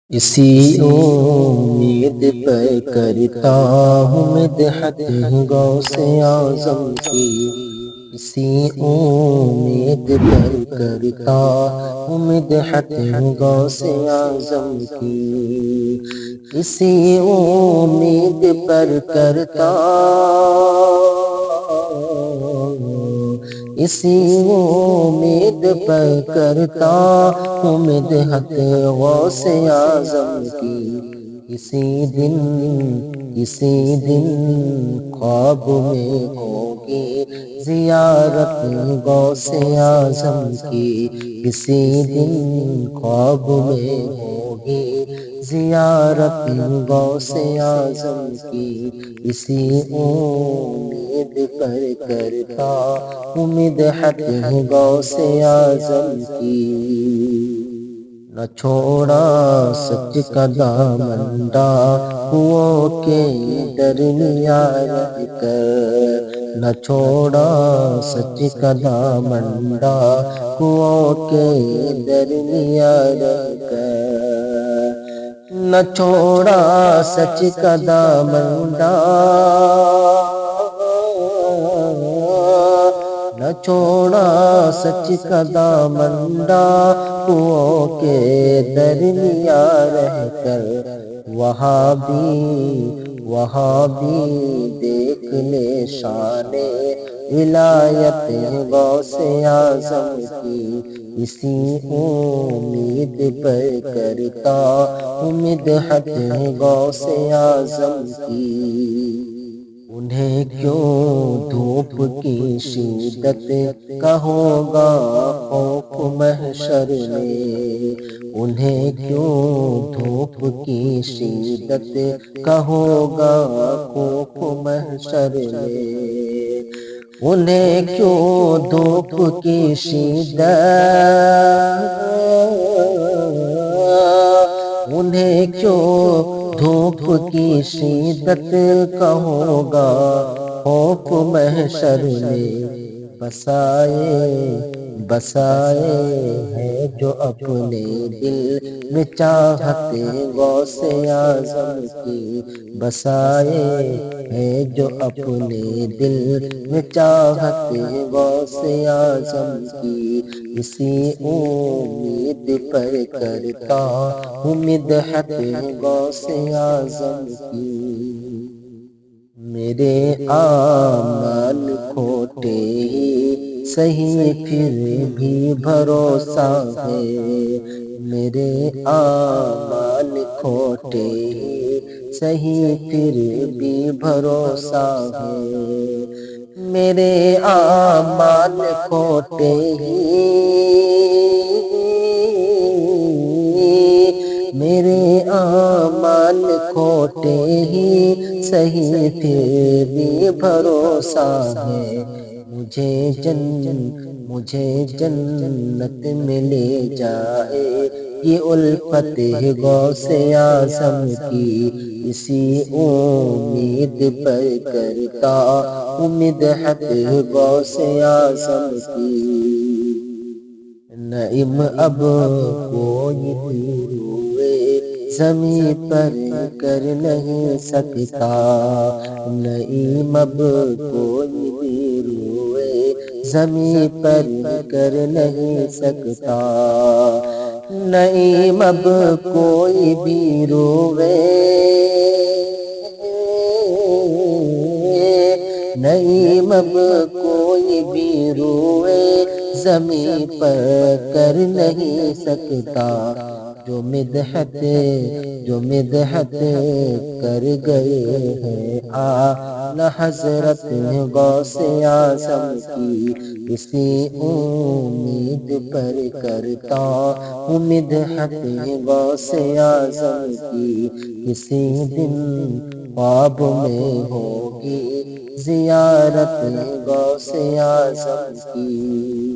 اسی امید پر کرتا ہوں مدحت غوث اعظم کی، اسی امید پر کرتا ہوں مدحت غوث اعظم کی، اسی امید پر کرتا اسی امید پر کرتا ہوں مدحت غوث اعظم کی، کسی دن خواب میں ہوگی زیارت غوث اعظم کی، کسی دن خواب میں ہوگی زیارت غوث اعظم کی، اسی امید پر کرتا ہوں مدحت غوث اعظم کی۔ نہ چھوڑا سچ کا دامن ڈاکوؤں کے درمیان رہ کر، نہ چھوڑا سچ کا دامن ڈاکوؤں کے درمیان رہ کر، نہ چھوڑا سچ کا دامن نہ چھوڑا سچ کا دامن ڈاکوؤں کے درمیان رہ کر، وہاں بھی دیکھ لے شان ولایت غوث اعظم کی، اسی امید پر کرتا ہوں مدحت غوث اعظم کی۔ انہیں کیوں دھوپ کی شدت کا ہوگا خوف محشر میں، انہیں کیوں دھوپ کی شدت کا ہوگا خوف محشر میں، انہیں کیوں دھوپ کی انہیں کیوں دھوپ کی شدت کا ہوگا خوف محشر میں، بسائے ہیں جو اپنے دل میں چاہت غوث اعظم کی، بسائے ہیں جو اپنے دل میں چاہت غوث اعظم کی، اسی امید پر کرتا ہوں مدحت غوث اعظم کی۔ میرے اعمال کھوٹے ہی سہی پھر بھی بھروسہ ہے، میرے اعمال کھوٹے ہی سہی پھر بھی بھروسہ ہے، میرے اعمال کھوٹے ہی میرے اعمال کھوٹے ہی سہی پھر بھی بھروسہ ہے، مجھے جنت میں لے جائے یہ الفت غوث اعظم کی، اسی امید پر کرتا ہوں مدحت غوث اعظم کی۔ نعیم اب کوئی بھی روئے زمیں پر کر نہیں سکتا، نعیم اب کوئی بھی روئے زمیں پر کر نہیں سکتا، نعیم اب کوئی بھی روئے نعیم اب کوئی بھی روئے زمیں پر کر نہیں سکتا، جو مدحت کر گئے ہیں اعلیٰ حضرت غوث اعظم کی، اسی امید پر کرتا ہوں مدحت غوث اعظم کی، کسی دن خواب میں ہوگی زیارت غوث اعظم کی۔